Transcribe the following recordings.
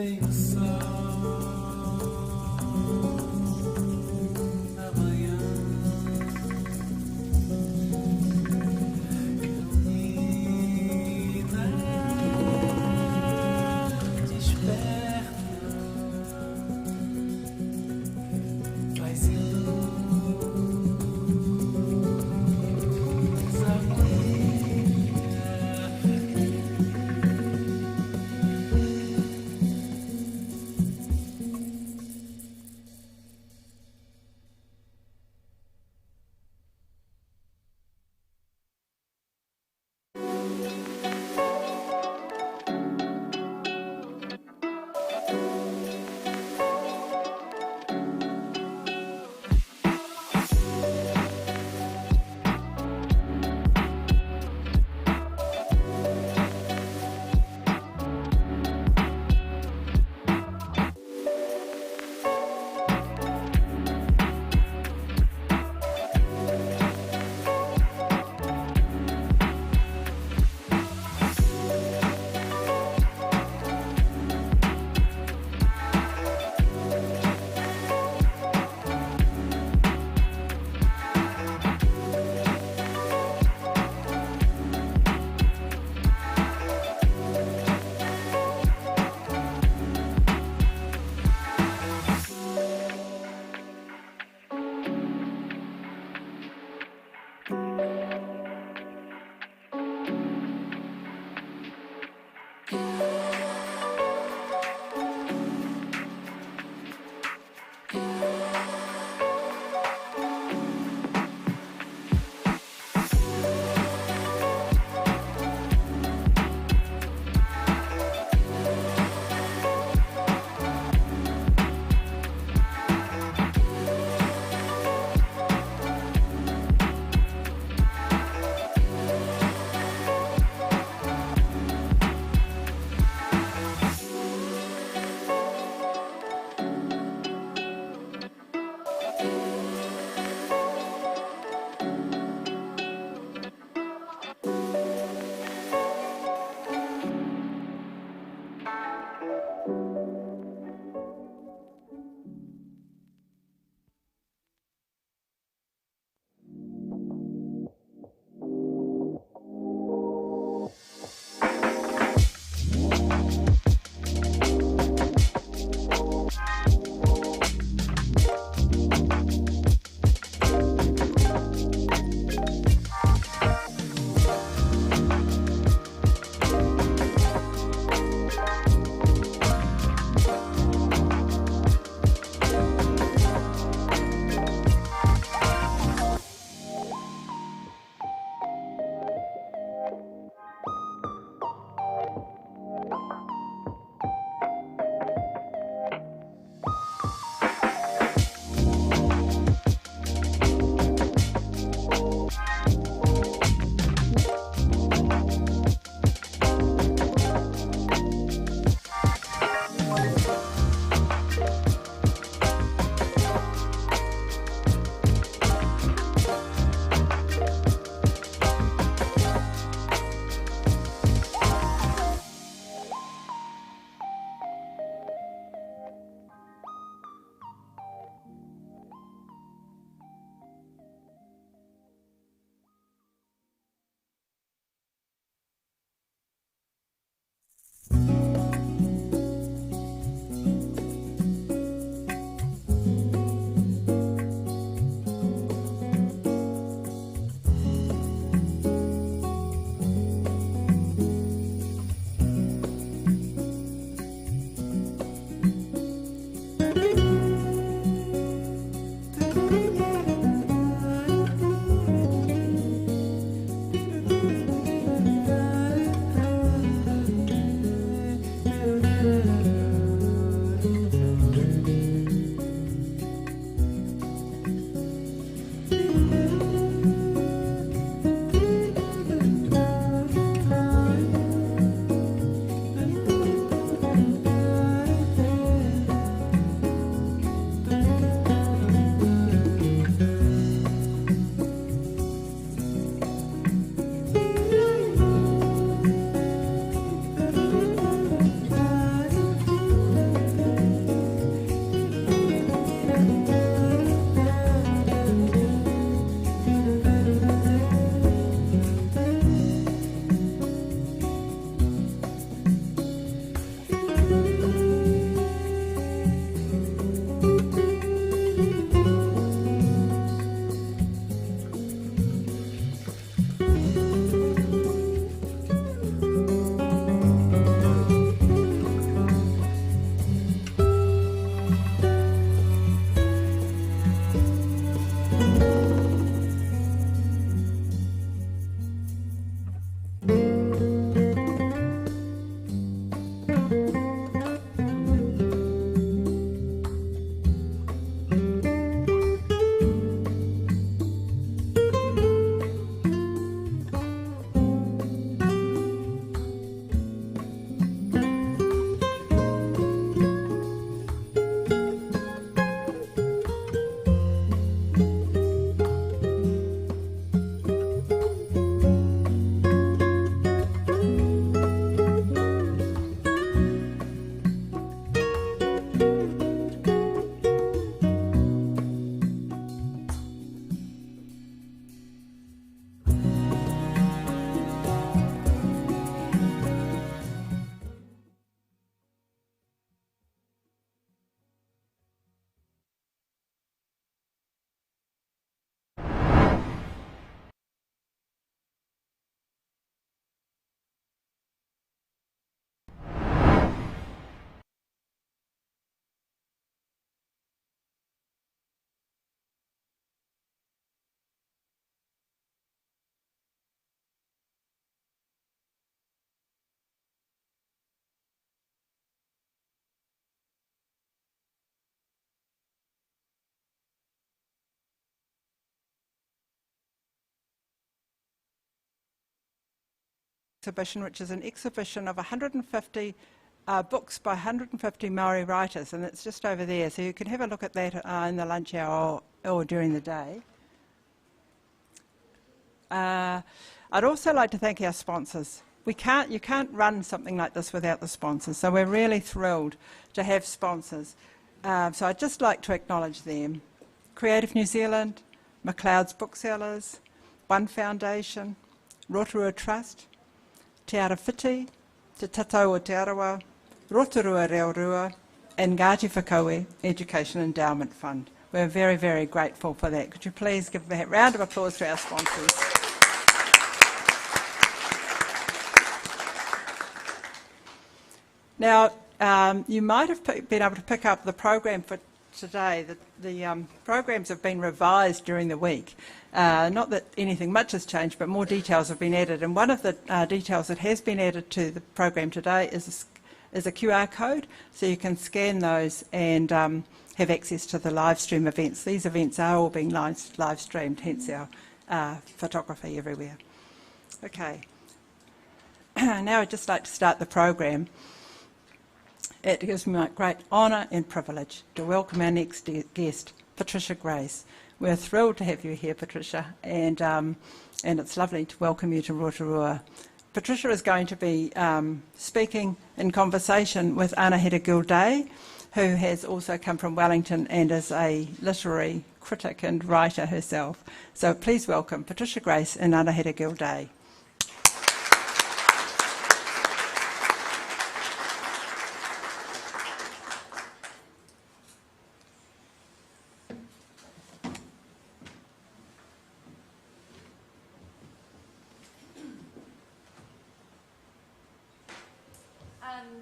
vem o sol amanhã ilumina, desperta, faz luz, harmonia. Exhibition, which is an exhibition of 150 books by 150 Maori writers, and it's just over there, so you can have a look at that in the lunch hour or during the day. I'd also like to thank our sponsors. You can't run something like this without the sponsors, so we're really thrilled to have sponsors. So I'd just like to acknowledge them. Creative New Zealand, McLeod's Booksellers, One Foundation, Rotorua Trust, Te Ara Whiti, Te Tatau o Te Arawa, Rotorua Reorua, and Ngāti Whakaue Education Endowment Fund. We're very, very grateful for that. Could you please give a round of applause to our sponsors? Now, you might have been able to pick up the program for today. The programs have been revised during the week. Not that anything much has changed, but more details have been added. And one of the details that has been added to the program today is a QR code, so you can scan those and have access to the live stream events. These events are all being live streamed, hence our photography everywhere. Okay. Now I'd just like to start the program. It gives me my great honour and privilege to welcome our next guest, Patricia Grace. We're thrilled to have you here, Patricia, and it's lovely to welcome you to Rotorua. Patricia is going to be speaking in conversation with Anahera Gildea, who has also come from Wellington and is a literary critic and writer herself. So please welcome Patricia Grace and Anahera Gildea.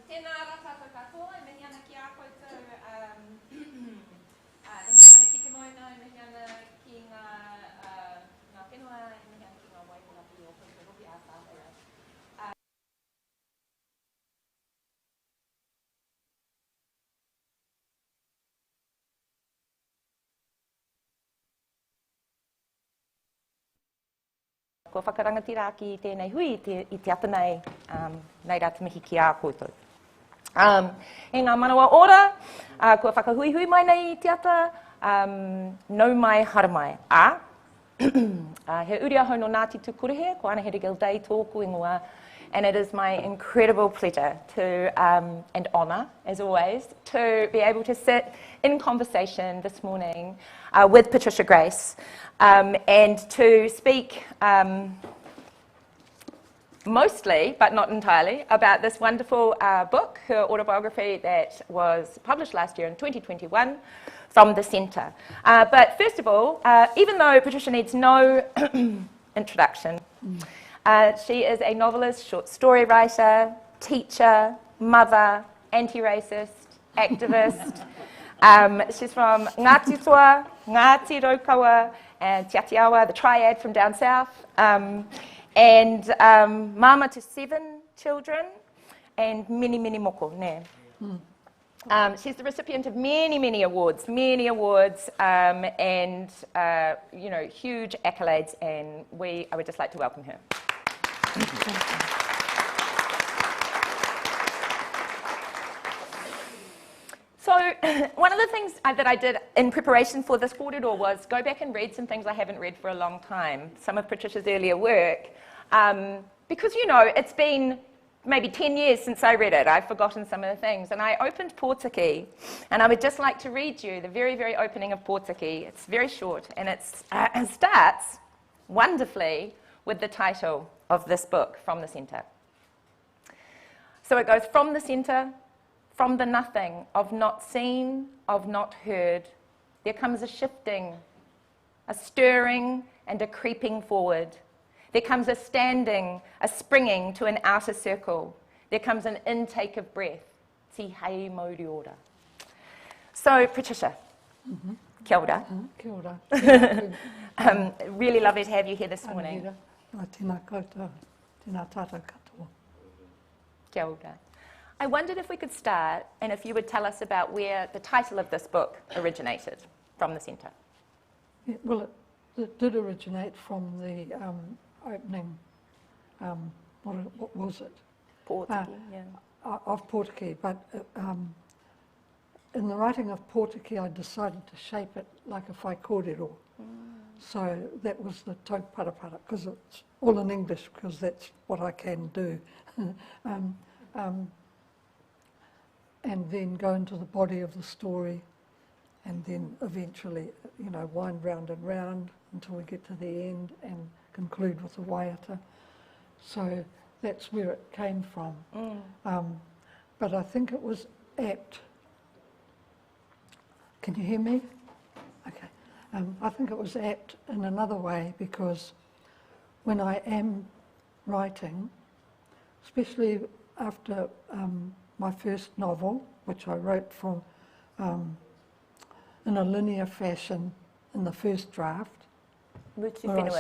Tēnā rā tātou katoa, e mihi ana ki a koutou, e mihi ana ki te moina, e mihi ana ki ngā whenua, e mihi ana ki ngā waipuna o koutou hoki a tātou. Ko whakarangatira ki tēnei hui i te apanei, nei rā te mihi ki a koutou. E ngā manawa ora, kua whakahuihui mai nei i te ata, nau mai haramai. He uri ahau no Ngāti Tukurehe, ko Anahera Gildea tōku ingoa, and it is my incredible pleasure to, and honour, as always, to be able to sit in conversation this morning with Patricia Grace and to speak mostly, but not entirely, about this wonderful book, her autobiography that was published last year in 2021 from the Centre. But first of all, even though Patricia needs no introduction, she is a novelist, short story writer, teacher, mother, anti-racist, activist. She's from Ngāti Toa, Ngāti Raukawa, and Te Atiawa, the triad from down south. And mama to 7 children, and many, many moko, ne. She's the recipient of many, many awards, and you know, huge accolades, and I would just like to welcome her. So one of the things that I did in preparation for this kōrero was go back and read some things I haven't read for a long time, some of Patricia's earlier work, because, you know, it's been maybe 10 years since I read it. I've forgotten some of the things. And I opened Pōtiki, and I would just like to read you the very, very opening of Pōtiki. It's very short, and it starts wonderfully with the title of this book, From the Centre. So it goes, from the centre, from the nothing, of not seen, of not heard, there comes a shifting, a stirring, and a creeping forward. There comes a standing, a springing to an outer circle. There comes an intake of breath. Ti hei mauri ora. So, Patricia, kia ora. Kia ora. Really lovely to have you here this morning. Anahera. Ngā tēnā koutou, tēnā tātou katoa. Kia ora. I wondered if we could start, and if you would tell us about where the title of this book originated, From the Centre. Yeah, well, it did originate from the opening, what was it? Pōtiki, yeah. Of Pōtiki, but in the writing of Pōtiki I decided to shape it like a whaikōrero. So that was the tauparapara, because it's all in English, because that's what I can do. And then go into the body of the story, and then eventually, wind round and round until we get to the end and conclude with the waiata. So that's where it came from. But I think it was apt. Can you hear me? Okay. I think it was apt in another way, because when I am writing, especially after my first novel, which I wrote from in a linear fashion in the first draft, where I was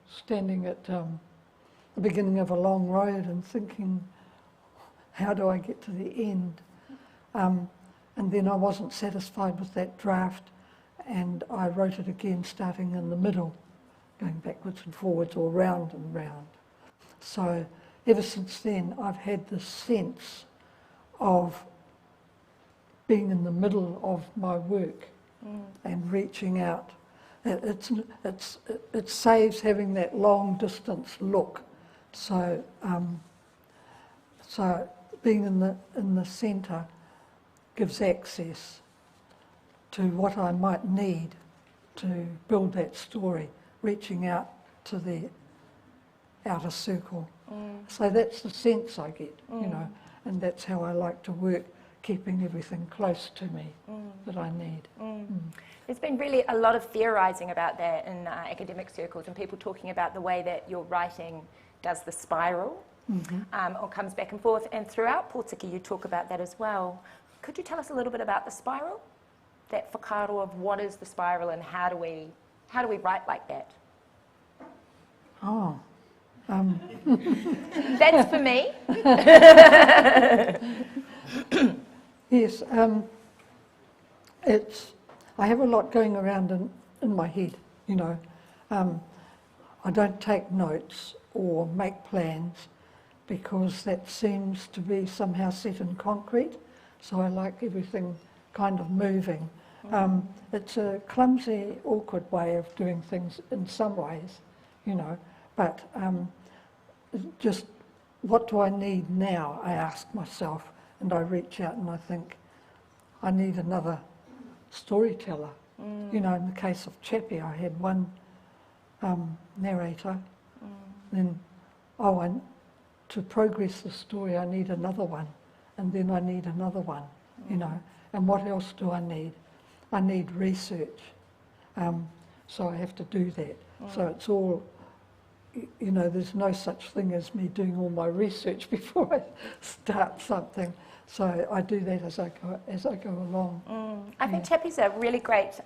standing at the beginning of a long road and thinking, how do I get to the end? And then I wasn't satisfied with that draft, and I wrote it again starting in the middle, going backwards and forwards or round and round. So ever since then I've had this sense of being in the middle of my work and reaching out. It saves having that long distance look. So being in the centre gives access to what I might need to build that story, reaching out to the outer circle. So that's the sense I get, and that's how I like to work, keeping everything close to me that I need. There's been really a lot of theorising about that in academic circles, and people talking about the way that your writing does the spiral, or comes back and forth, and throughout Pōtiki you talk about that as well. Could you tell us a little bit about the spiral? That whakaaro of what is the spiral and how do we write like that? Oh. That's for me. Yes, I have a lot going around in my head, I don't take notes or make plans because that seems to be somehow set in concrete, so I like everything kind of moving. It's a clumsy, awkward way of doing things in some ways, but just what do I need now, I ask myself, and I reach out and I think, I need another storyteller. In the case of Chappie, I had one narrator, then, to progress the story I need another one, and then I need another one, and what else do I need? I need research, so I have to do that. So it's all, there's no such thing as me doing all my research before I start something. So I do that as I go along. I think Chappie's a really great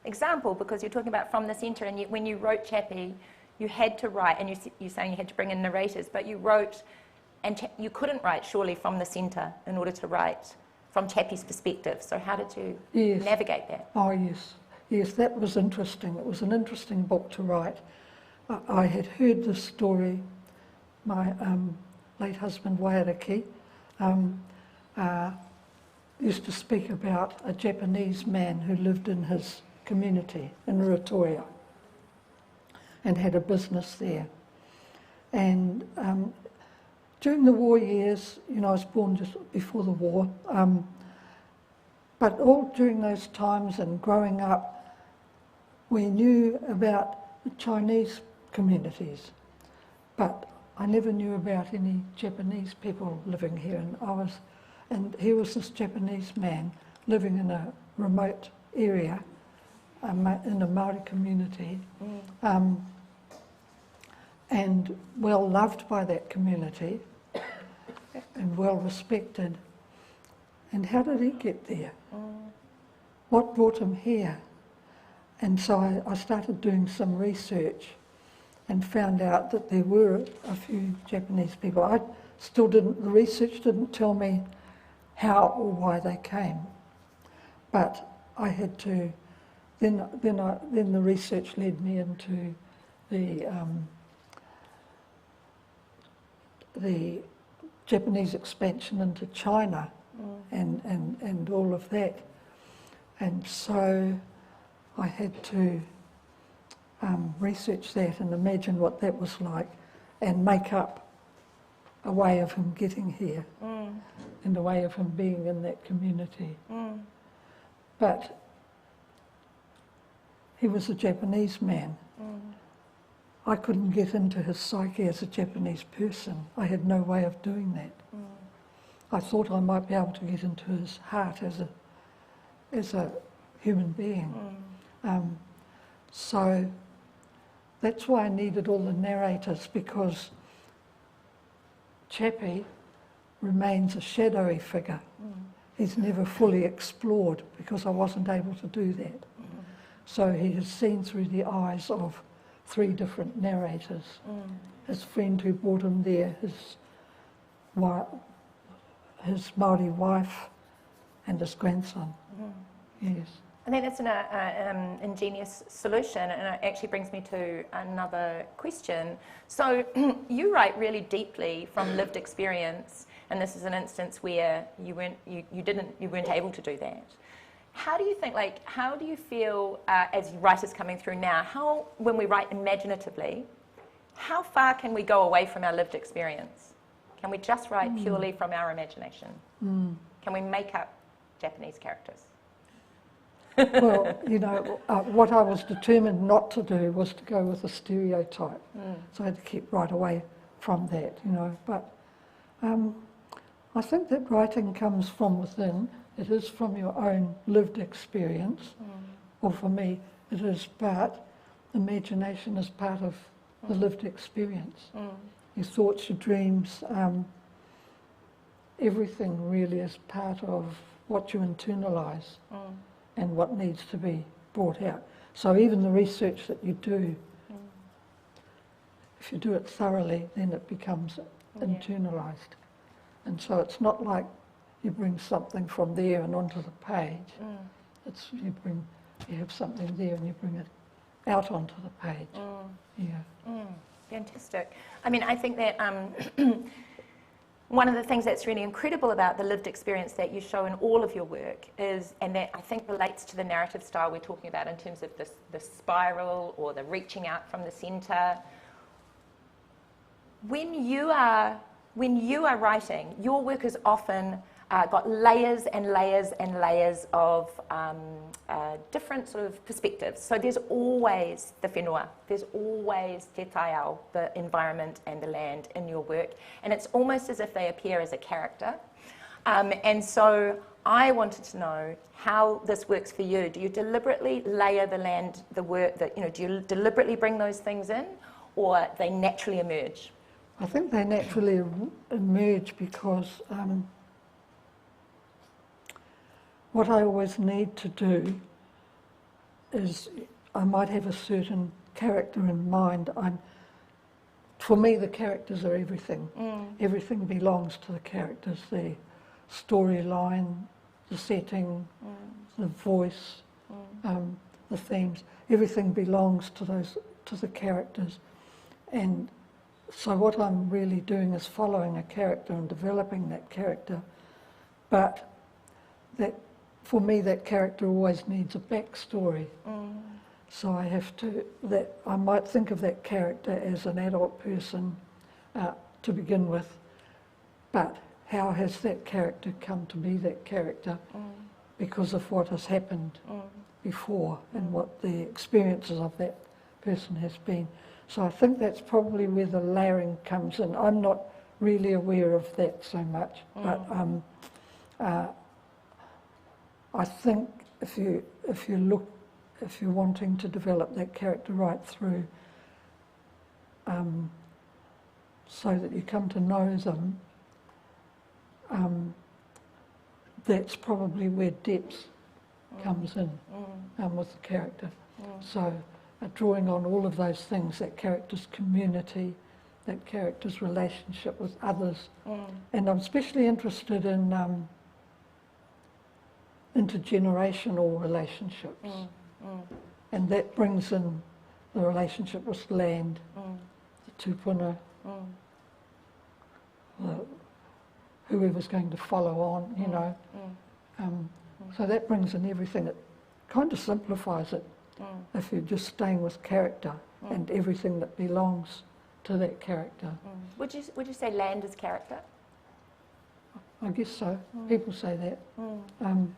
example, because you're talking about From the Centre, and when you wrote Chappie, you had to write, and you're saying you had to bring in narrators, but you wrote, and you couldn't write surely from the centre in order to write from Chappie's perspective. So how did you navigate that? Oh yes, that was interesting. It was an interesting book to write. I had heard this story. My late husband Waiariki used to speak about a Japanese man who lived in his community in Rotorua and had a business there. And during the war years, I was born just before the war, but all during those times and growing up, we knew about the Chinese communities, but I never knew about any Japanese people living here, and here was this Japanese man living in a remote area, in a Māori community, and well loved by that community, and well respected. And how did he get there? What brought him here? And so I started doing some research and found out that there were a few Japanese people. The research didn't tell me how or why they came, but I had to, then the research led me into the Japanese expansion into China and all of that. And so I had to research that and imagine what that was like and make up a way of him getting here and a way of him being in that community. But he was a Japanese man. I couldn't get into his psyche as a Japanese person. I had no way of doing that. I thought I might be able to get into his heart as a human being. So that's why I needed all the narrators, because Chappie remains a shadowy figure. He's never fully explored because I wasn't able to do that. So he is seen through the eyes of 3 different narrators. His friend who brought him there, his Māori wife, and his grandson. Yes. I think that's an ingenious solution, and it actually brings me to another question. So you write really deeply from lived experience, and this is an instance where you weren't able to do that. How do you think, how do you feel as writers coming through now, when we write imaginatively, how far can we go away from our lived experience? Can we just write purely from our imagination? Can we make up Japanese characters? Well, what I was determined not to do was to go with a stereotype. So I had to keep right away from that, But I think that writing comes from within. It is from your own lived experience, or for me it is, but imagination is part of the lived experience. Your thoughts, your dreams, everything really is part of what you internalise and what needs to be brought out. So even the research that you do, if you do it thoroughly, then it becomes internalised. And so it's not like you bring something from there and onto the page. It's you have something there and you bring it out onto the page. Fantastic. I mean, I think that one of the things that's really incredible about the lived experience that you show in all of your work is, and that I think relates to the narrative style we're talking about in terms of the spiral or the reaching out from the centre. When you are writing, your work is often got layers and layers and layers of different sort of perspectives. So there's always the whenua, there's always te taiao, the environment and the land in your work, and it's almost as if they appear as a character. And so I wanted to know how this works for you. Do you deliberately layer the land, the work, do you deliberately bring those things in, or they naturally emerge? I think they naturally emerge because what I always need to do is, I might have a certain character in mind. For me, the characters are everything. Everything belongs to the characters, the storyline, the setting, the voice, the themes. Everything belongs to the characters. And so what I'm really doing is following a character and developing that character. But for me, that character always needs a backstory. So I might think of that character as an adult person to begin with, but how has that character come to be that character because of what has happened before and what the experiences of that person has been. So I think that's probably where the layering comes in. I'm not really aware of that so much, but I think if you're wanting to develop that character right through, so that you come to know them, that's probably where depth comes in with the character. So drawing on all of those things, that character's community, that character's relationship with others. And I'm especially interested in intergenerational relationships. And that brings in the relationship with land, the tupuna, whoever's going to follow on, you know. So that brings in everything. It kind of simplifies it if you're just staying with character and everything that belongs to that character. Would you say land is character? I guess so. People say that. And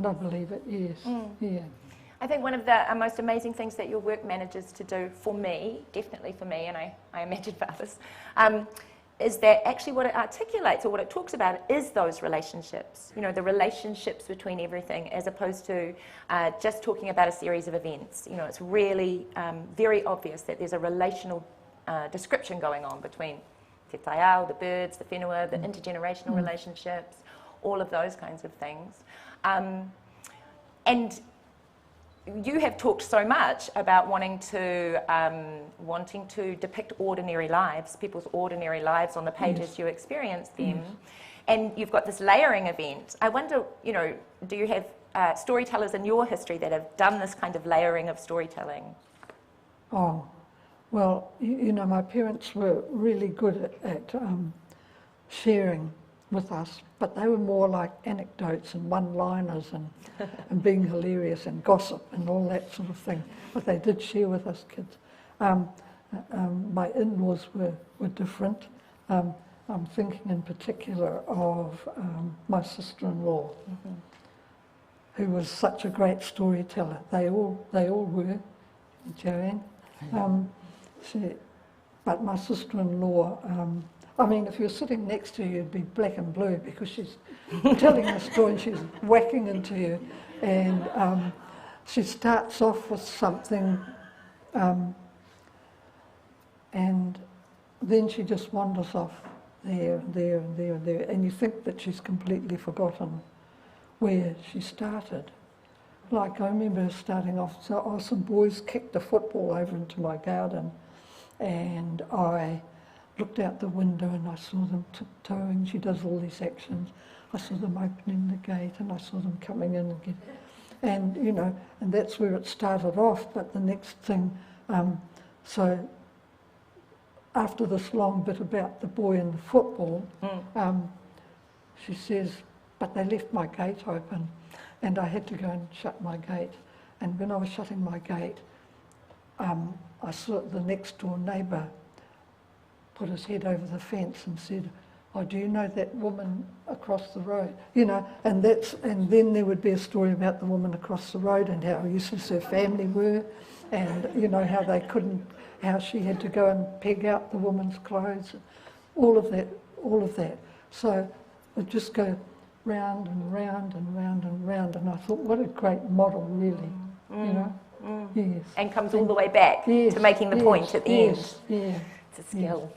I believe it, yes. Yeah. I think one of the most amazing things that your work manages to do for me, definitely for me, and I imagine for others, is that actually what it articulates or what it talks about is those relationships, you know, the relationships between everything, as opposed to just talking about a series of events. You know, it's really very obvious that there's a relational description going on between te taiao, the birds, the whenua, the intergenerational relationships, all of those kinds of things. And you have talked so much about wanting to depict ordinary lives, people's ordinary lives on the page as you experience them, and you've got this layering event. I wonder, you know, do you have storytellers in your history that have done this kind of layering of storytelling? Oh, well, you know, my parents were really good at sharing with us, but they were more like anecdotes and one-liners and being hilarious and gossip and all that sort of thing. But they did share with us kids. My in-laws were different. I'm thinking in particular of my sister-in-law, who was such a great storyteller. They all were, Joanne. But my sister-in-law, I mean, if you're sitting next to her, you'd be black and blue because she's telling a story and she's whacking into you. And she starts off with something and then she just wanders off there, there, and there, and there. And you think that she's completely forgotten where she started. Like I remember starting off, so some boys kicked a football over into my garden and I looked out the window and I saw them tiptoeing. She does all these actions. I saw them opening the gate and I saw them coming in again. And, you know, and that's where it started off. But the next thing, so after this long bit about the boy and the football, she says, but they left my gate open and I had to go and shut my gate. And when I was shutting my gate, I saw the next door neighbour put his head over the fence and said, oh, do you know that woman across the road? You know, and then there would be a story about the woman across the road and how useless her family were and, you know, how she had to go and peg out the woman's clothes, all of that. So we'd just go round and round and round and round, and I thought, what a great model, really, you know? Yes. And comes all the way back to making the point at the end. Yeah. It's a skill.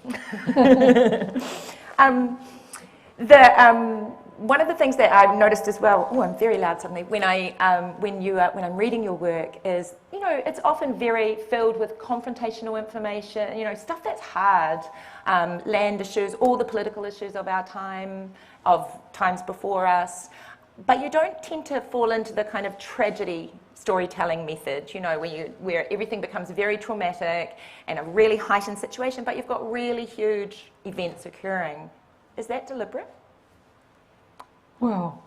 One of the things that I've noticed as well, oh, I'm very loud suddenly, when I'm reading your work is, you know, it's often very filled with confrontational information, you know, stuff that's hard, land issues, all the political issues of our time, of times before us, but you don't tend to fall into the kind of tragedy storytelling method, you know, where everything becomes very traumatic and a really heightened situation, but you've got really huge events occurring. Is that deliberate? Well,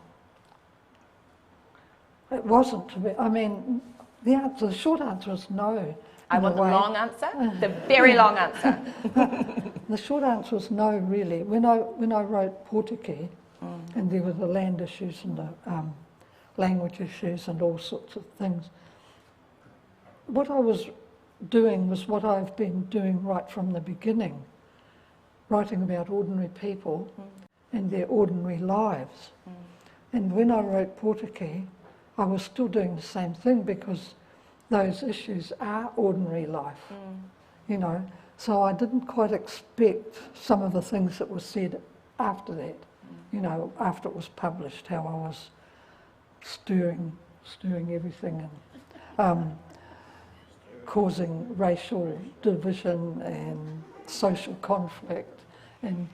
it wasn't to be. I mean, the short answer is no. I want the long answer, the very long answer. The short answer is no, really. When I wrote Portuguese, and there were the land issues and the language issues and all sorts of things, what I was doing was what I've been doing right from the beginning, writing about ordinary people and their ordinary lives. And when I wrote Portuguese, I was still doing the same thing because those issues are ordinary life, you know. So I didn't quite expect some of the things that were said after that, you know, after it was published, how I was stirring everything and causing racial division and social conflict and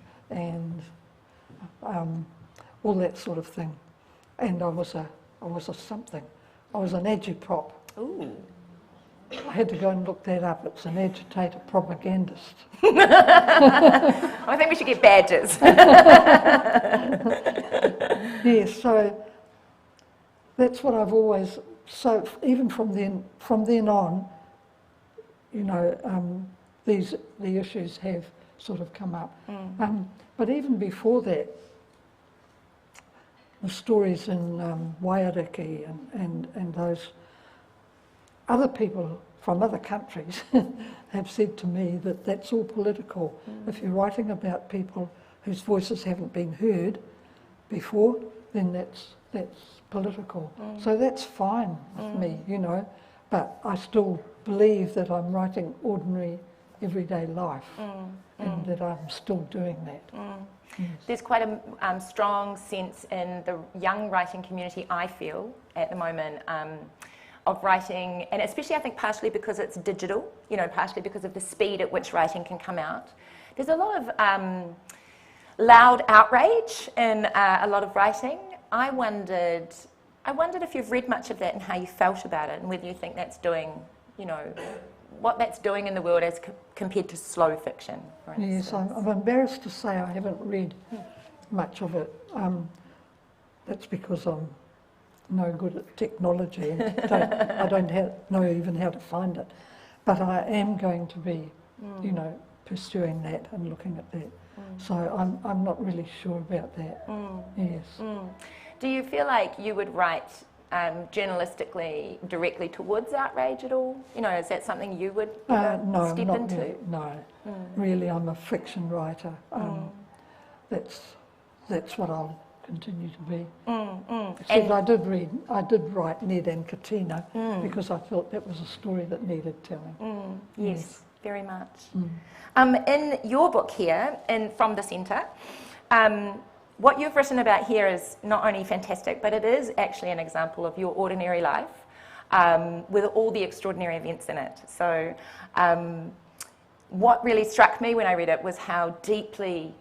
all that sort of thing. And I was a something. I was an agitprop. Ooh. I had to go and look that up. It's an agitator propagandist. I think we should get badges. Yes, so that's what I've always. So even from then on, you know, the issues have sort of come up. But even before that, the stories in Waiariki and those other people from other countries have said to me that that's all political. If you're writing about people whose voices haven't been heard before, then that's political. So that's fine with me, you know, but I still believe that I'm writing ordinary, everyday life and that I'm still doing that. Yes. There's quite a strong sense in the young writing community, I feel, at the moment, of writing, and especially I think partially because it's digital, you know, partially because of the speed at which writing can come out. There's a lot of loud outrage in a lot of writing. I wondered if you've read much of that and how you felt about it, and whether you think that's doing, you know, what that's doing in the world as compared to slow fiction, for instance. Yes, I'm embarrassed to say I haven't read much of it. That's because I'm no good at technology and I don't know even how to find it. But I am going to be, you know, pursuing that and looking at that. So I'm not really sure about that. Yes. Do you feel like you would write journalistically directly towards outrage at all? You know, is that something you would No, step not into? really. No, really, I'm a fiction writer. That's what I'll continue to be. Except I did write Ned and Katina because I felt that was a story that needed telling. Yes, very much. In your book here, From the Centre, what you've written about here is not only fantastic, but it is actually an example of your ordinary life with all the extraordinary events in it. So what really struck me when I read it was how deeply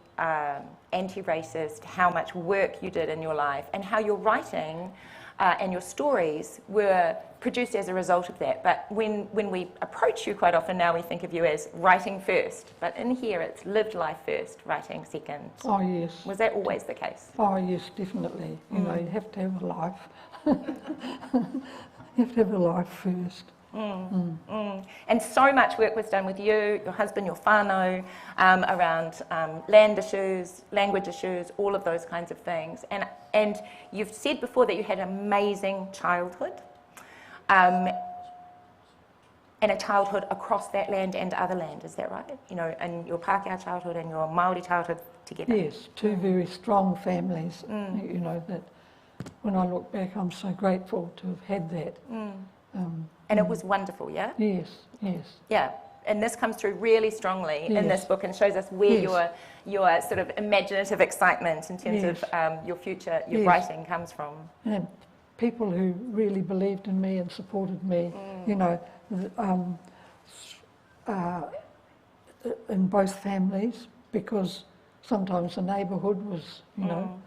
anti-racist, how much work you did in your life, and how your writing and your stories were produced as a result of that. But when we approach you quite often now, we think of you as writing first. But in here, it's lived life first, writing second. Oh, yes. Was that always the case? Oh, yes, definitely. You know, you have to have a life. You have to have a life first. And so much work was done with you, your husband, your whānau, around land issues, language issues, all of those kinds of things. And you've said before that you had an amazing childhood, and a childhood across that land and other land, is that right? You know, and your Pākehā childhood and your Māori childhood together. Yes, two very strong families, you know, that when I look back, I'm so grateful to have had that. And it was wonderful, yeah? Yes, yes. Yeah, and this comes through really strongly in this book and shows us where your sort of imaginative excitement in terms of your future, your writing comes from. And people who really believed in me and supported me, you know, in both families, because sometimes the neighbourhood was, you know,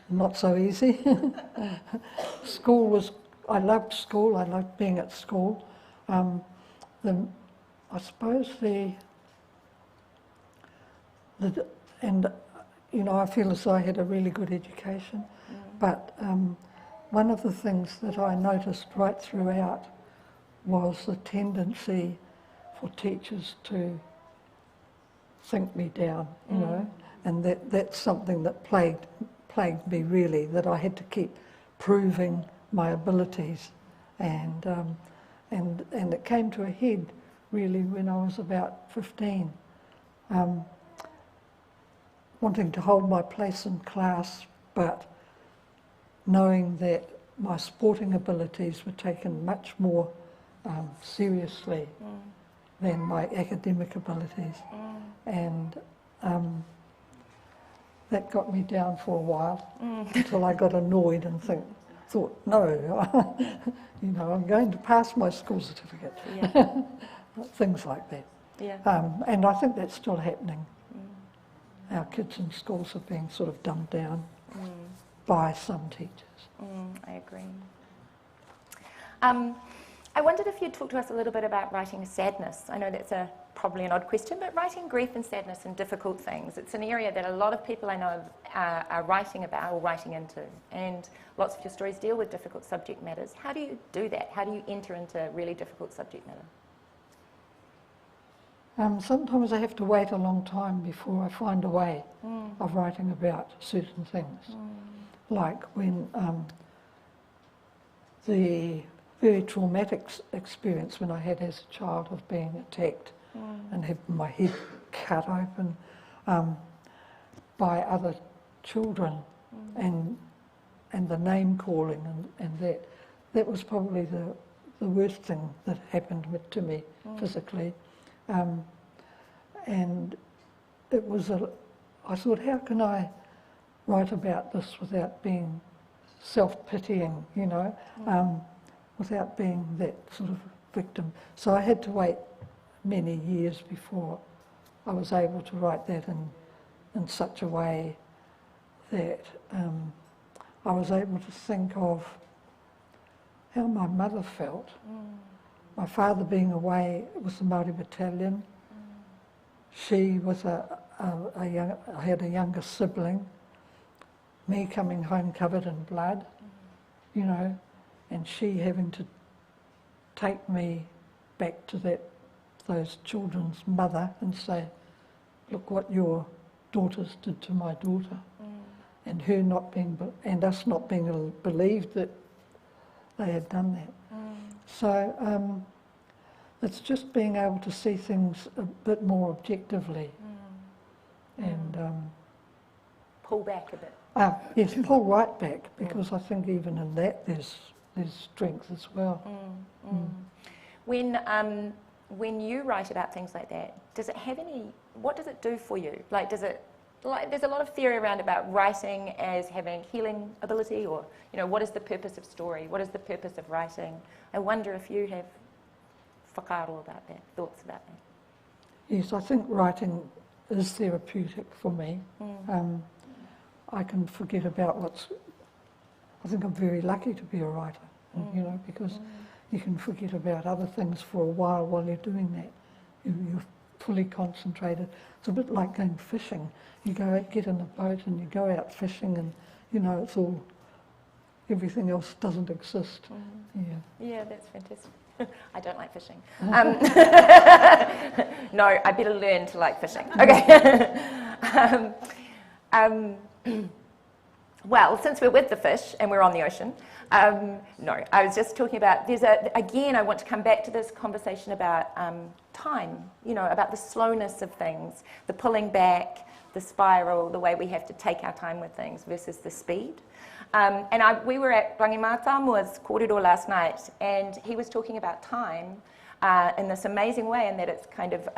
not so easy. School was, I loved school, I loved being at school. I suppose and you know, I feel as though I had a really good education, but one of the things that I noticed right throughout was the tendency for teachers to sink me down, you know, and that's something that plagued me really, that I had to keep proving my abilities, and it came to a head really when I was about 15, wanting to hold my place in class, but knowing that my sporting abilities were taken much more seriously than my academic abilities, and that got me down for a while until I got annoyed and thought, no, you know, I'm going to pass my school certificate. Yeah. Things like that. Yeah. And I think that's still happening. Our kids in schools are being sort of dumbed down by some teachers. I agree. I wondered if you'd talk to us a little bit about writing sadness. I know that's probably an odd question, but writing grief and sadness and difficult things. It's an area that a lot of people I know are writing about or writing into, and lots of your stories deal with difficult subject matters. How do you do that? How do you enter into really difficult subject matter? Sometimes I have to wait a long time before I find a way of writing about certain things. Like when the very traumatic experience when I had as a child of being attacked and having my head cut open by other children, and the name calling and that was probably the worst thing that happened to me physically. And it was I thought, how can I write about this without being self-pitying, you know, without being that sort of victim. So I had to wait many years before I was able to write that in such a way that I was able to think of how my mother felt. My father being away with the Māori battalion. She was I had a younger sibling. Me coming home covered in blood, you know, and she having to take me back to those children's mother and say, look what your daughters did to my daughter, and her not being, and us not being believed that they had done that. So it's just being able to see things a bit more objectively, and Pull back a bit. yes, pull right back, because I think even in that there's strength as well. When you write about things like that, does it have any? What does it do for you? Like, does it? Like, there's a lot of theory around about writing as having healing ability, or you know, what is the purpose of story? What is the purpose of writing? I wonder if you have whakaaro about that, thoughts about that. Yes, I think writing is therapeutic for me. I can forget about I think I'm very lucky to be a writer, you know, because you can forget about other things for a while you're doing that. You're fully concentrated. It's a bit like going fishing. You get in a boat and you go out fishing, and you know, it's all, everything else doesn't exist. Yeah, that's fantastic. I don't like fishing. No, I better learn to like fishing. Okay. Well, since we're with the fish and we're on the ocean, no, I was just talking about, again, I want to come back to this conversation about time, you know, about the slowness of things, the pulling back, the spiral, the way we have to take our time with things versus the speed. We were at Rangimata Tamua's kōrero last night, and he was talking about time in this amazing way, in that it's kind of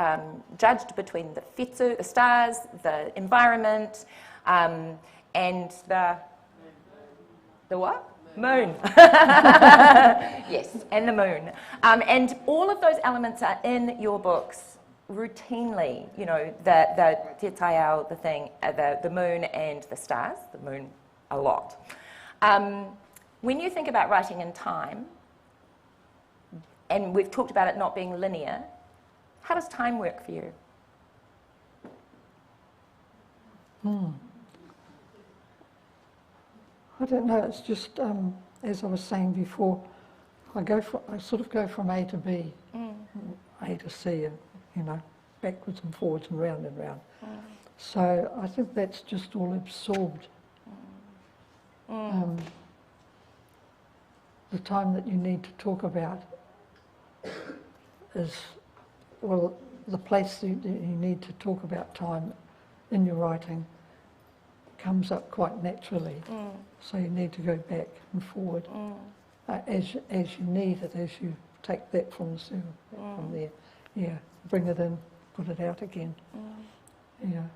judged between the whetsu, the stars, the environment, and the what? Moon. Yes, and the moon. And all of those elements are in your books routinely, you know, the te taiao, the thing, the moon and the stars, the moon a lot. When you think about writing in time, and we've talked about it not being linear, how does time work for you? I don't know, it's just, as I was saying before, I sort of go from A to B, A to C, you know, backwards and forwards and round and round. So I think that's just all absorbed. The time that you need to talk about is, well, the place that you need to talk about time in your writing comes up quite naturally. So you need to go back and forward as you need it, as you take that from the circle, from there. Yeah, bring it in, put it out again. Yeah.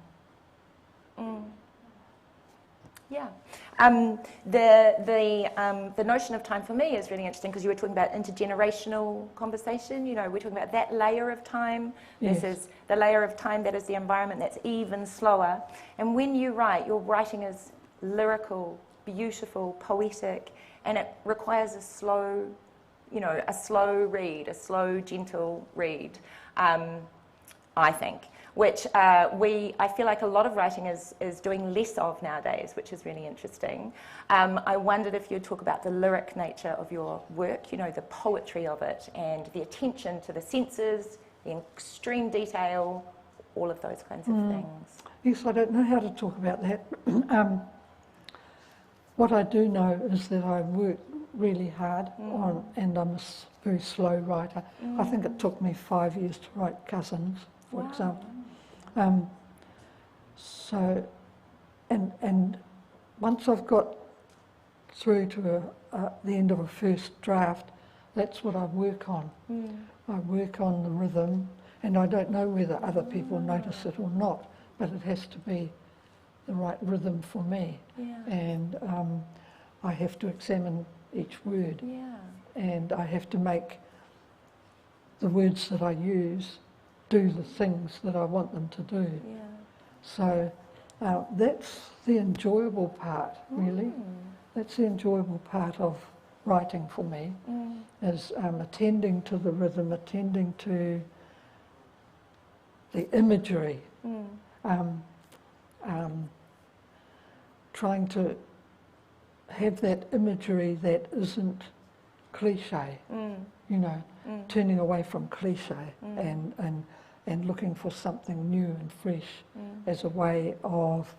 Yeah. The notion of time for me is really interesting because you were talking about intergenerational conversation. You know, we're talking about that layer of time versus the layer of time that is the environment that's even slower. And when you write, your writing is lyrical, beautiful, poetic, and it requires a slow, a slow read, a slow, gentle read, I think. Which I feel like a lot of writing is doing less of nowadays, which is really interesting. I wondered if you'd talk about the lyric nature of your work, the poetry of it, and the attention to the senses, the extreme detail, all of those kinds of things. Yes, I don't know how to talk about that. What I do know is that I work really hard on, and I'm a very slow writer. I think it took me 5 years to write Cousins, for example. So, and once I've got through to the end of a first draft, that's what I work on. I work on the rhythm, and I don't know whether other people notice it or not, but it has to be the right rhythm for me. And I have to examine each word, and I have to make the words that I use do the things that I want them to do. So that's the enjoyable part, really. That's the enjoyable part of writing for me, is attending to the rhythm, attending to the imagery, trying to have that imagery that isn't cliche, turning away from cliche and looking for something new and fresh as a way of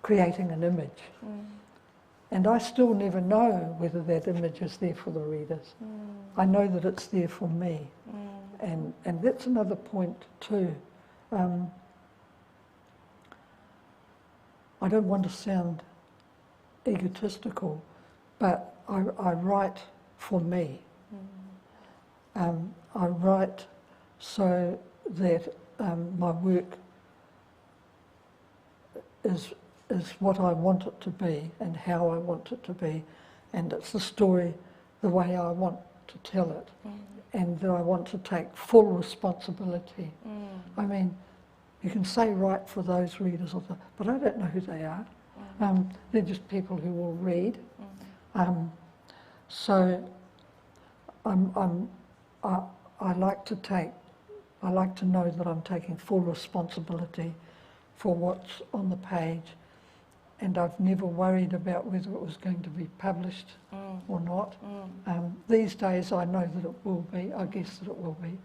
creating an image. And I still never know whether that image is there for the readers. I know that it's there for me. And that's another point too. I don't want to sound egotistical, but I write for me. I write so that my work is what I want it to be and how I want it to be, and it's the story the way I want to tell it, and that I want to take full responsibility. I mean, you can say write for those readers, but I don't know who they are. They're just people who will read. So I like to know that I'm taking full responsibility for what's on the page, and I've never worried about whether it was going to be published or not. These days I know that it will be, I guess that it will be.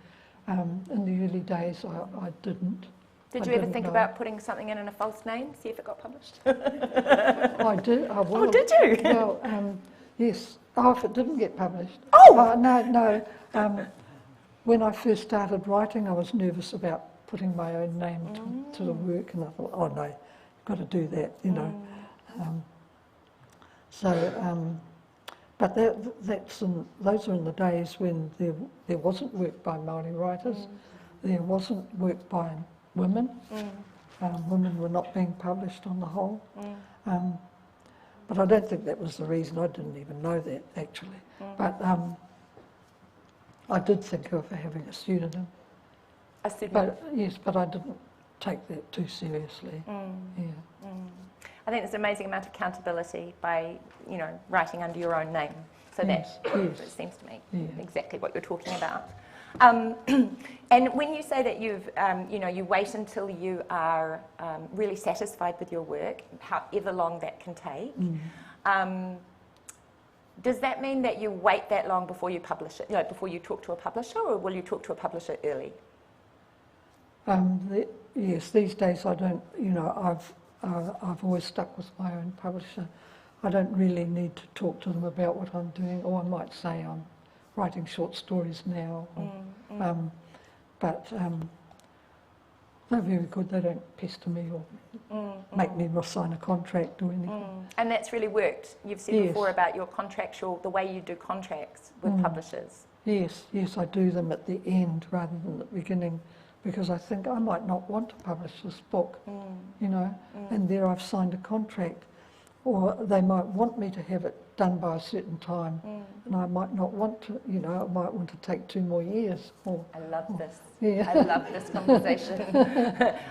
In the early days I didn't. Did you ever think about putting something in a false name, see if it got published? I did. I will. Oh, did you? Well, yes. Oh, if it didn't get published. Oh! No. When I first started writing, I was nervous about putting my own name to the work, and I thought, oh no, you've got to do that, But those are in the days when there wasn't work by Māori writers, there wasn't work by women. Women were not being published on the whole. But I don't think that was the reason. I didn't even know that, actually. But I did think of having a pseudonym. A pseudonym? But I didn't take that too seriously. I think there's an amazing amount of accountability by, writing under your own name. So that it seems to me exactly what you're talking about. And when you say that you wait until you are really satisfied with your work, however long that can take, Does that mean that you wait that long before you publish it, before you talk to a publisher, or will you talk to a publisher early? Yes, these days I don't, I've always stuck with my own publisher. I don't really need to talk to them about what I'm doing, or I might say I'm writing short stories now. But they're very good. They don't pester me or make me sign a contract or anything. And that's really worked. You've said Yes. before about your the way you do contracts with publishers. Yes, I do them at the end rather than at the beginning, because I think I might not want to publish this book, and there I've signed a contract, or they might want me to have it done by a certain time, and I might not want to, I might want to take 2 more years. I love this. Yeah. I love this conversation.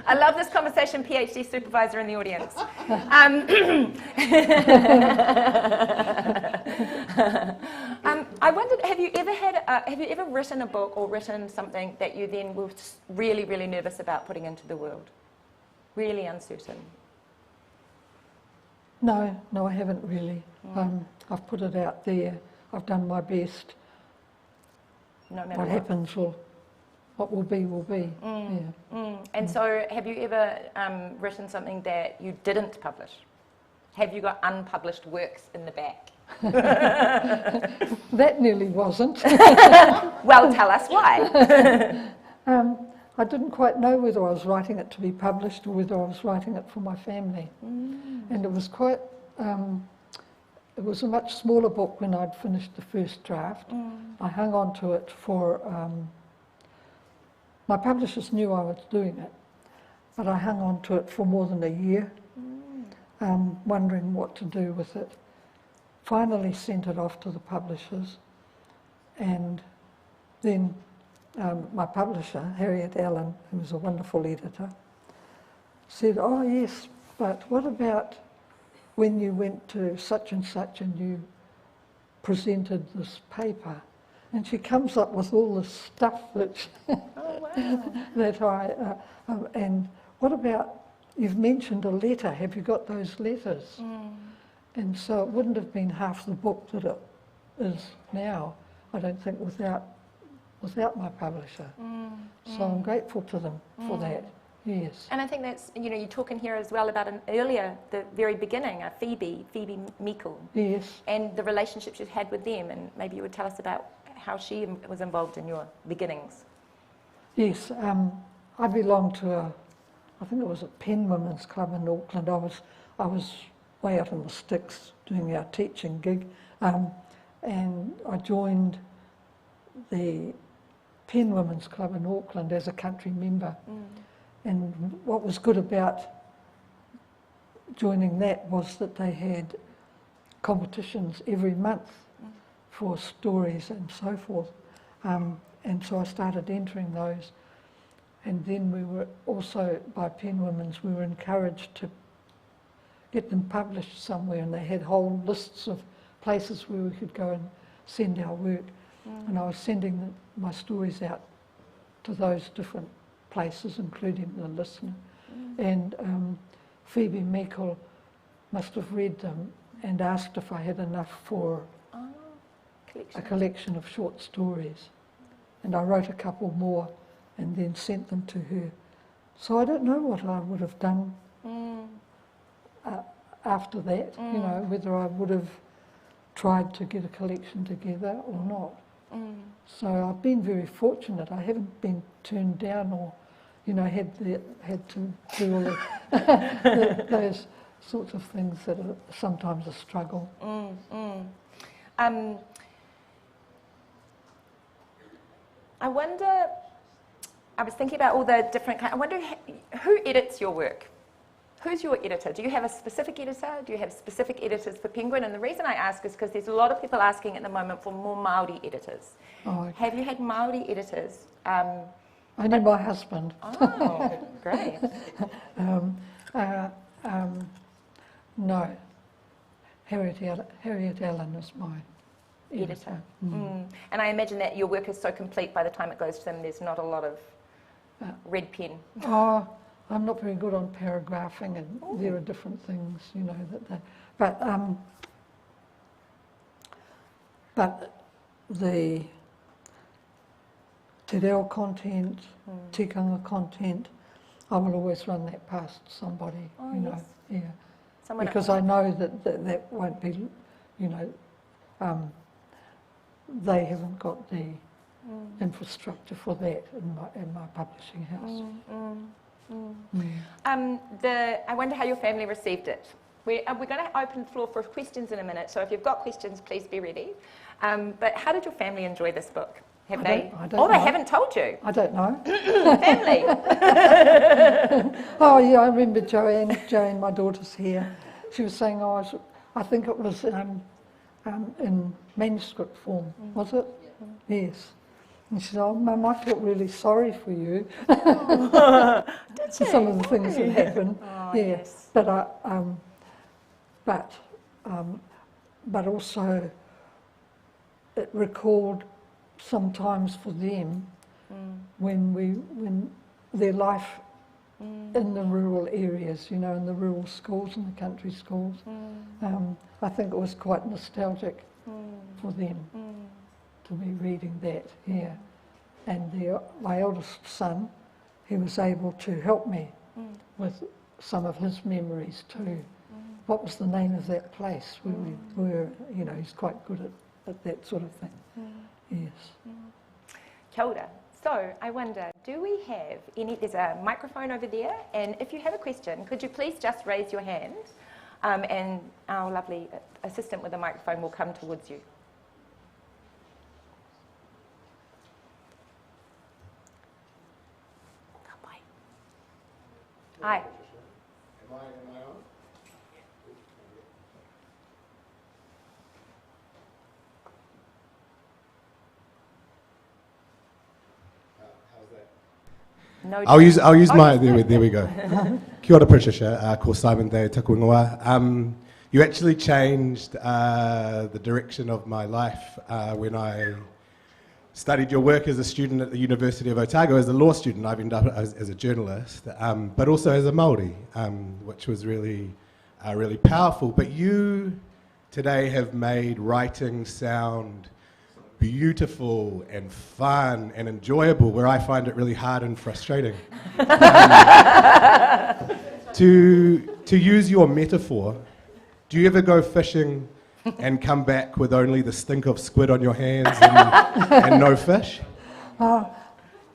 I love this conversation, PhD supervisor in the audience. I wondered, have you ever written a book or written something that you then were really, really nervous about putting into the world? Really uncertain? No, I haven't really. I've put it out there. I've done my best. No matter What happens what will be, will be. And so have you ever written something that you didn't publish? Have you got unpublished works in the back? That nearly wasn't. Well, tell us why. I didn't quite know whether I was writing it to be published or whether I was writing it for my family. And it was quite, it was a much smaller book when I'd finished the first draft. I hung on to it for, my publishers knew I was doing it, but I hung on to it for more than a year, wondering what to do with it. Finally sent it off to the publishers, and then my publisher, Harriet Allen, who was a wonderful editor, said, "Oh yes, but what about when you went to such and you presented this paper?" And she comes up with all this stuff that and what about, you've mentioned a letter, have you got those letters? And so it wouldn't have been half the book that it is now, I don't think, without my publisher. So I'm grateful to them for that, yes. And I think that's, you talk in here as well about the very beginning, Phoebe Meikle. Yes. And the relationships you've had with them, and maybe you would tell us about how she was involved in your beginnings. Yes, I belonged to I think it was a Penn Women's Club in Auckland. I was way out in the sticks doing our teaching gig, and I joined the Penn Women's Club in Auckland as a country member. And what was good about joining that was that they had competitions every month for stories and so forth. And so I started entering those. And then we were also, by Penn Women's, we were encouraged to get them published somewhere, and they had whole lists of places where we could go and send our work. And I was sending my stories out to those different places, including the Listener. And Phoebe Meikle must have read them and asked if I had enough for a collection of short stories. And I wrote a couple more and then sent them to her. So I don't know what I would have done after that, you know, whether I would have tried to get a collection together or not. So I've been very fortunate. I haven't been turned down or, you know, had to do all those sorts of things that are sometimes a struggle. I wonder, I was thinking about all the different I wonder who edits your work? Who's your editor? Do you have a specific editor? Do you have specific editors for Penguin? And the reason I ask is because there's a lot of people asking at the moment for more Māori editors. Oh, okay. Have you had Māori editors? Only my husband. Oh, great. No. Harriet Allen is my editor. And I imagine that your work is so complete by the time it goes to them, there's not a lot of red pen. Oh, I'm not very good on paragraphing, and there are different things, you know, but but the te reo content, tikanga content, I will always run that past somebody, Oh, you know, yes. yeah. Someone Because I know that won't be, you know, they haven't got the infrastructure for that in my publishing house. I wonder how your family received it. We're going to open the floor for questions in a minute, so if you've got questions, please be ready. But how did your family enjoy this book? Have they? I don't Oh, they know. haven't told you. I don't know. Family. Oh yeah, I remember Joanne, my daughter's here. She was saying, I think it was in manuscript form, was it? Yes. And she said, oh, Mum, I felt really sorry for you. Did you? Some of the things that happened. Oh, yeah. yes. But also it recalled sometimes for them when their life in the rural areas, you know, in the rural schools and the country schools. I think it was quite nostalgic for them to be reading that, yeah. And my eldest son, he was able to help me with some of his memories too. What was the name of that place where we were, you know, he's quite good at that sort of thing. Yes. Kia ora. So I wonder, do we have any, there's a microphone over there, and if you have a question, could you please just raise your hand, and our lovely assistant with the microphone will come towards you. Hi. Am I on? How's that? No. I'll use Oh, my, yes. there we go. Kia ora, Patricia, ko Simon Day Takuingoa. You actually changed the direction of my life when I studied your work as a student at the University of Otago. As a law student, I've ended up as a journalist, but also as a Māori, which was really, really powerful. But you today have made writing sound beautiful and fun and enjoyable, where I find it really hard and frustrating. To use your metaphor, do you ever go fishing and come back with only the stink of squid on your hands and no fish?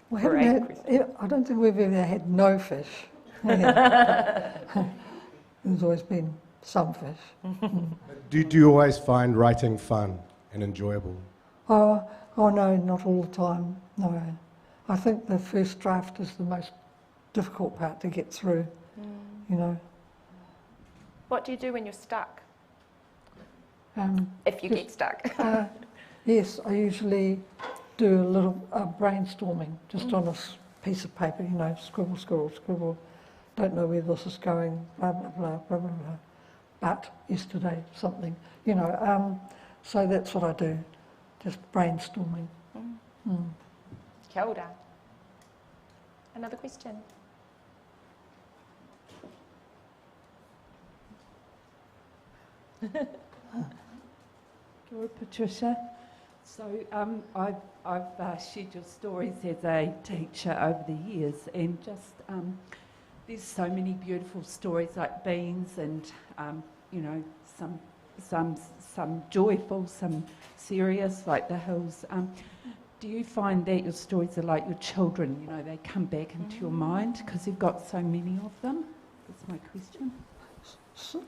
We haven't had, I don't think we've ever had no fish. Yeah. There's always been some fish. Do you always find writing fun and enjoyable? Oh no, not all the time, no. I think the first draft is the most difficult part to get through, you know. What do you do when you're stuck? If you just, get stuck. Yes, I usually do a little brainstorming, just on a piece of paper, you know, scribble, scribble, scribble. Don't know where this is going, blah, blah, blah, blah, blah, blah. But yesterday, something, you know. So that's what I do, just brainstorming. Kia ora. Another question? Kia ora, Patricia. So I've shared your stories as a teacher over the years, and just there's so many beautiful stories like beans, and you know, some joyful, some serious, like the hills. Do you find that your stories are like your children? You know, they come back into your mind because you've got so many of them. That's my question.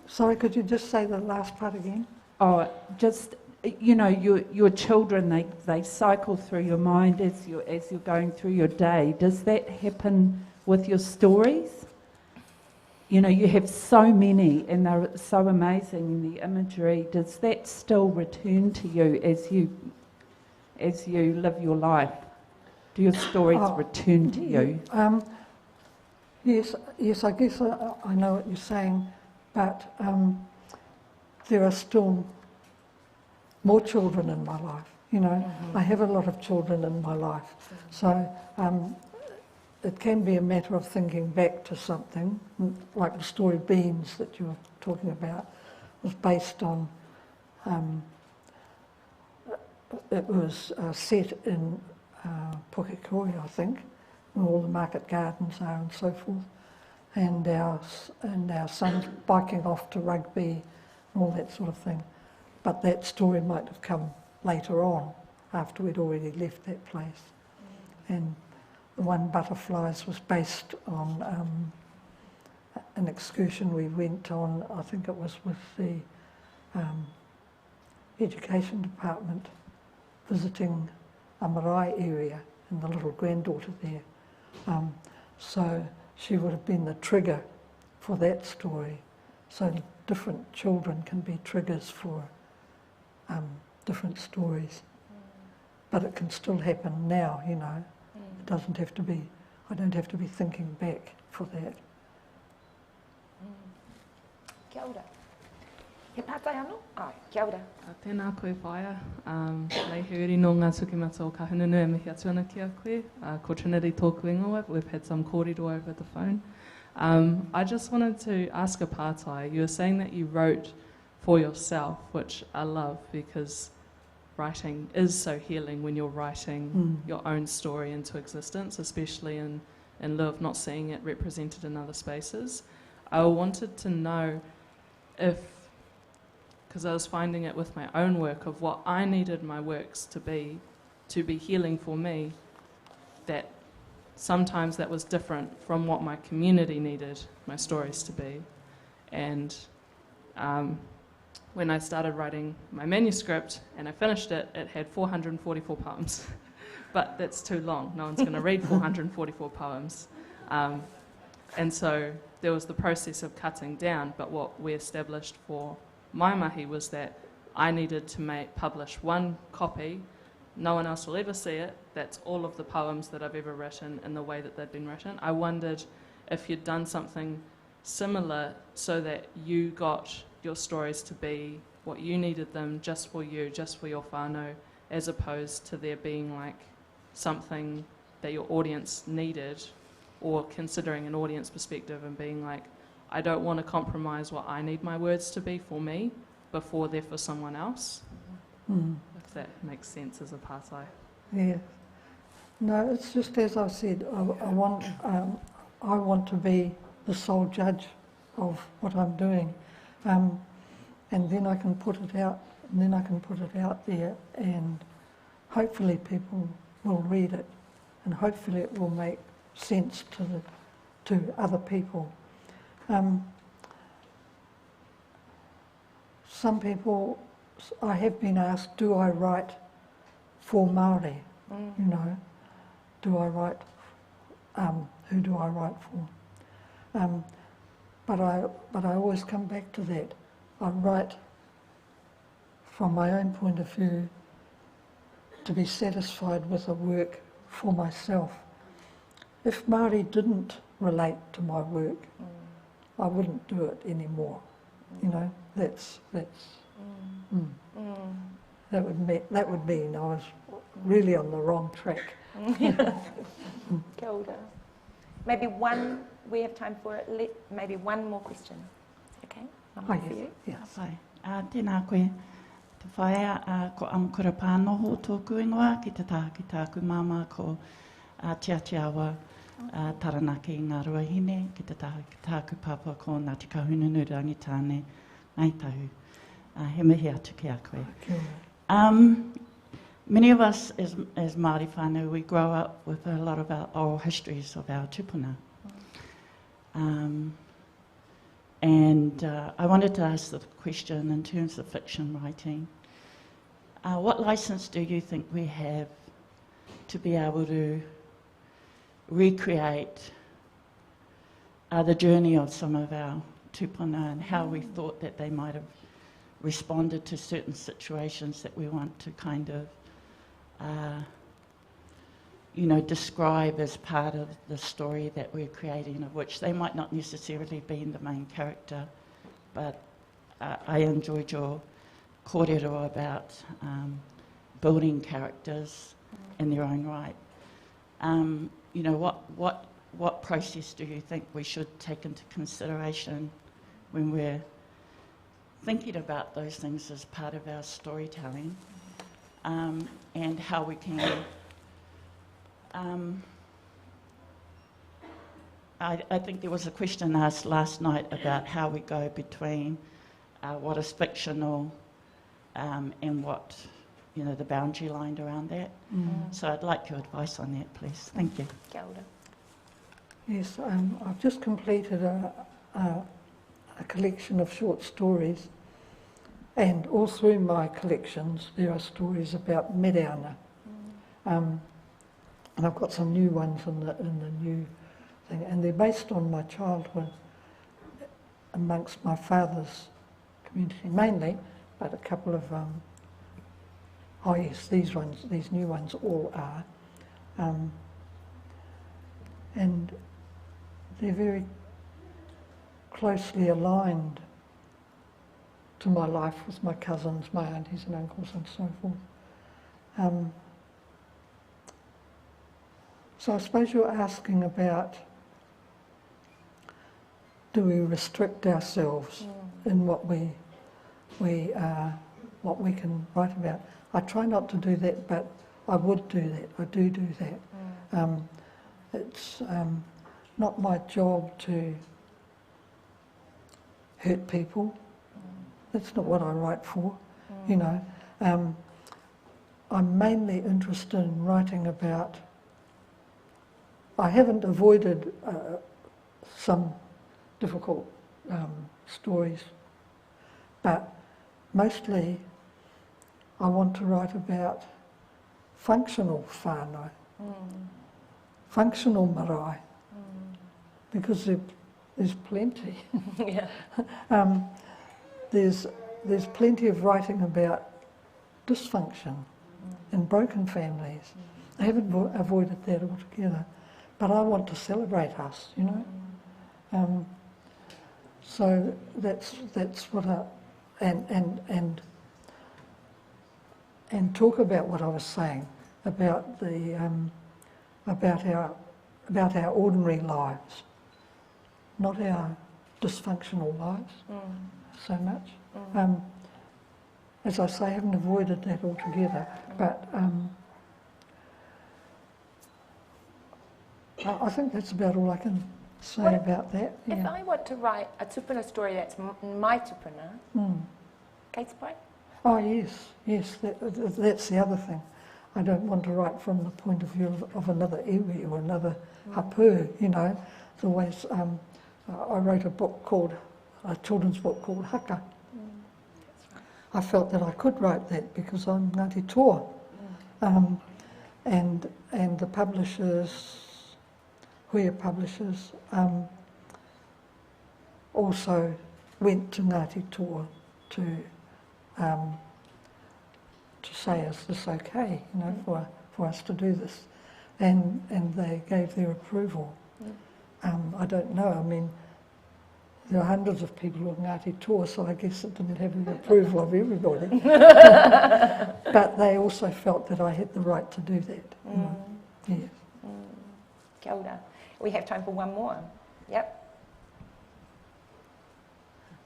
Sorry, could you just say the last part again? Oh, just, you know, your children, they cycle through your mind as you're going through your day. Does that happen with your stories? You know, you have so many and they're so amazing in the imagery. Does that still return to you as you live your life? Do your stories return to you? Yes, I guess I know what you're saying, but there are still more children in my life. You know, I have a lot of children in my life, so it can be a matter of thinking back to something, like the story Beans that you were talking about was based on it was set in Pukekohe, I think, where all the market gardens are and so forth, and our sons biking off to rugby and all that sort of thing. But that story might have come later on, after we'd already left that place. And the one, Butterflies, was based on an excursion we went on, I think it was with the Education Department, visiting a marae area and the little granddaughter there. So she would have been the trigger for that story. So different children can be triggers for different stories. But it can still happen now, you know. It doesn't have to be, I don't have to be thinking back for that. Kia ora. He pātai anō? Ai, kia ora. Tēnā koe whaia. Nei heuri no ngā tukimata o ka hununu e mihi atu ana ki a koe. Ko Trinity tōku ingoa. We've had some kōrero over the phone. I just wanted to ask a pātai. You were saying that you wrote for yourself, which I love because writing is so healing when you're writing your own story into existence, especially in lieu of not seeing it represented in other spaces. I wanted to know if, because I was finding it with my own work, of what I needed my works to be healing for me, that sometimes that was different from what my community needed my stories to be. And when I started writing my manuscript and I finished it, it had 444 poems. But that's too long. No one's going to read 444 poems. And so there was the process of cutting down, but what we established for my mahi was that I needed to publish one copy. No one else will ever see it. That's all of the poems that I've ever written in the way that they've been written. I wondered if you'd done something similar so that you got your stories to be what you needed them, just for you, just for your whānau, as opposed to there being like something that your audience needed, or considering an audience perspective and being like, I don't want to compromise what I need my words to be for me before they're for someone else. If that makes sense as a pātai. Yeah. No, it's just as I said, I want to be the sole judge of what I'm doing. And then I can put it out, and then I can put it out there, and hopefully people will read it, and hopefully it will make sense to other people. Some people, I have been asked, do I write for Māori? You know, do I write, who do I write for? But I always come back to that. I write from my own point of view to be satisfied with a work for myself. If Māori didn't relate to my work, I wouldn't do it anymore. You know, that would mean I was really on the wrong track. Kia ora. Maybe we have time for maybe one more question. Okay, one more for you. Yes. Whai. Tēnā koe. Te whaia, ko Amkura Pānoho tōku ingoa, ki te taha ki tāku māma ko Tiatiawa Taranaki i ngā ruahine, ki te taha ki tāku pāpua ko Ngāti Kahununu Rangitāne, Ngāi Tahu. He mihi atu ki a koe. Many of us as Māori whānau, we grow up with a lot of our oral histories of our tupuna. And I wanted to ask the question in terms of fiction writing. What license do you think we have to be able to recreate the journey of some of our tupuna and how we thought that they might have responded to certain situations that we want to kind of describe as part of the story that we're creating, of which they might not necessarily be the main character, but I enjoyed your kōrero about building characters in their own right. What process do you think we should take into consideration when we're thinking about those things as part of our storytelling? and how we can... I think there was a question asked last night about how we go between what is fictional and what, the boundary line around that. So I'd like your advice on that, please. Thank you. Kia ora. Yes, I've just completed a collection of short stories, and all through my collections there are stories about mereana. And I've got some new ones in the new thing, and they're based on my childhood amongst my father's community mainly, but a couple of these new ones all are, and they're very closely aligned to my life with my cousins, my aunties and uncles and so forth. So I suppose you're asking about, do we restrict ourselves in what we can write about? I try not to do that, but I would do that. I do that. It's not my job to hurt people. That's not what I write for. I'm mainly interested in writing about... I haven't avoided some difficult stories, but mostly I want to write about functional whānau, functional marae, because there's plenty. Yeah. There's plenty of writing about dysfunction and broken families. I haven't avoided that altogether, but I want to celebrate us, So that's what I and talk about what I was saying about the about our ordinary lives, not our dysfunctional lives so much. As I say, I haven't avoided that altogether, but I think that's about all I can say about that. If Yeah. I want to write a tupuna story that's my tupuna, Kate's point? Oh yes, that's the other thing. I don't want to write from the point of view of another iwi or another hapu, It's always, I wrote a children's book called Haka. I felt that I could write that because I'm Ngāti Toa. And the publishers, Huia publishers, also went to Ngāti Toa to say, is this okay, for us to do this? And they gave their approval. I don't know, I mean, there are hundreds of people who are Ngāti Toa, so I guess it didn't have the approval of everybody. But they also felt that I had the right to do that. Yes. Kia ora. We have time for one more. Yep.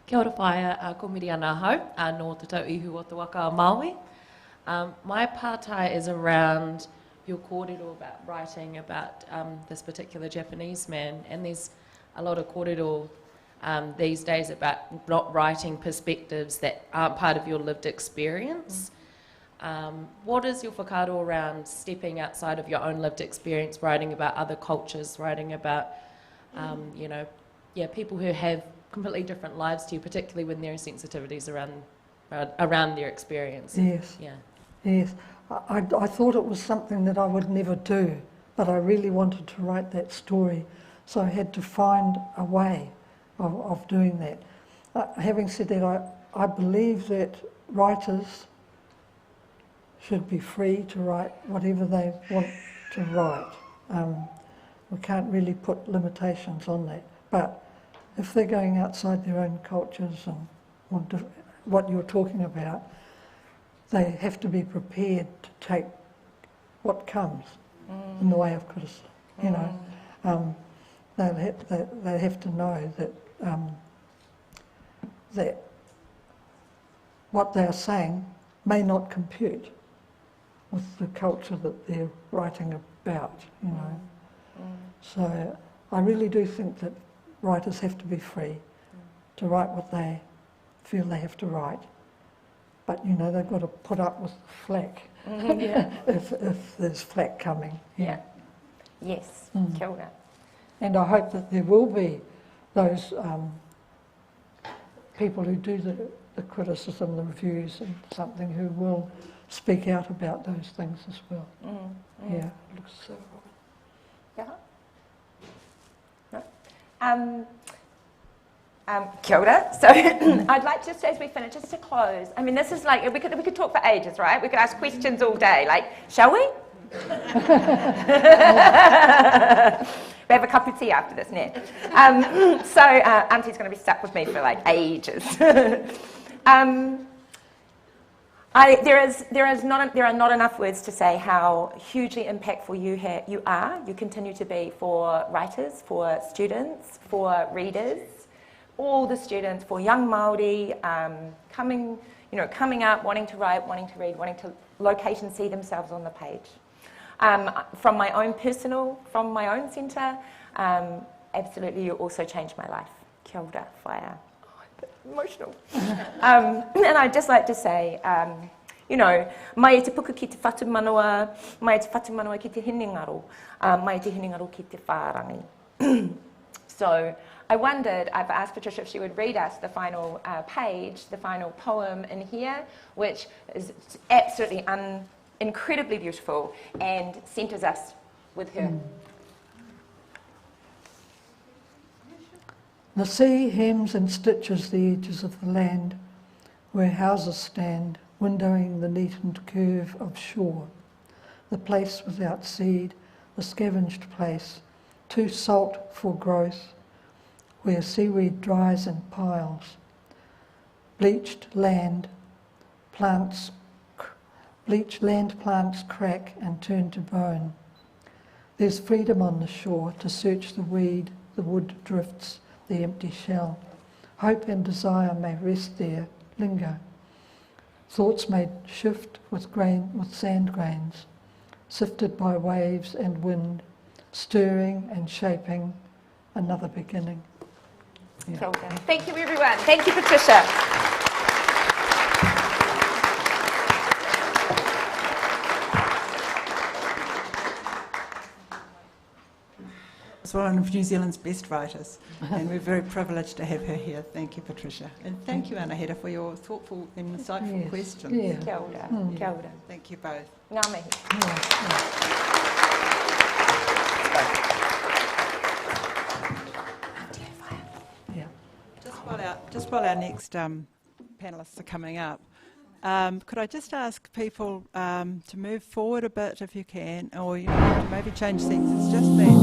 Kia ora whaia, ko miri ana hau, no te tau ihu o te waka o Māui. My partai is around your kōrero about writing about this particular Japanese man, and there's a lot of kōrero these days about not writing perspectives that aren't part of your lived experience. What is your whakaaro around stepping outside of your own lived experience, writing about other cultures, writing about, people who have completely different lives to you, particularly when there are sensitivities around their experience? Yes. Yeah. Yes. I thought it was something that I would never do, but I really wanted to write that story, so I had to find a way of doing that. Having said that, I believe that writers should be free to write whatever they want to write. We can't really put limitations on that. But if they're going outside their own cultures and want to, what you're talking about, they have to be prepared to take what comes in the way of criticism. They have to know that that what they are saying may not compute with the culture that they're writing about, you know. So I really do think that writers have to be free to write what they feel they have to write. But, you know, they've got to put up with the flack if there's flack coming. Yeah. Yes. Kia ora. And I hope that there will be those people who do the criticism, the reviews and something, who will speak out about those things as well. Yeah, it looks so right. No? Kia ora. So I'd like just as we finish, just to close. I mean, this is like, we could talk for ages, right? We could ask questions all day. Like, shall we? We have a cup of tea after this, Ned. So Auntie's going to be stuck with me for like ages. There are not enough words to say how hugely impactful you continue to be for writers, for students, for readers, all the students, for young Māori coming up, wanting to write, wanting to read, wanting to locate and see themselves on the page. From my own centre, absolutely, you also changed my life. Kia ora, whaia. Oh, I'm a bit emotional. And I'd just like to say, mai e te puku ki te whatu manawa, mai e te whatu manawa ki te hinengaro, mai e te hinengaro ki te whārangi. So I wondered, I've asked Patricia if she would read us the final page, the final poem in here, which is absolutely incredibly beautiful and centres us with her. The sea hems and stitches the edges of the land where houses stand, windowing the neatened curve of shore. The place without seed, the scavenged place, too salt for growth, where seaweed dries in piles. Bleached land plants crack and turn to bone. There's freedom on the shore to search the weed, the wood drifts, the empty shell. Hope and desire may rest there, linger. Thoughts may shift with sand grains, sifted by waves and wind, stirring and shaping another beginning. Yeah. Thank you, everyone. Thank you, Patricia. It's one of New Zealand's best writers, and we're very privileged to have her here. Thank you, Patricia. And thank you, Anahera, for your thoughtful and insightful questions. Yeah. Kia ora. Kia ora. Thank you both. Ngā mihi. Just while our next panellists are coming up, could I just ask people to move forward a bit if you can, or to maybe change seats? It's just that.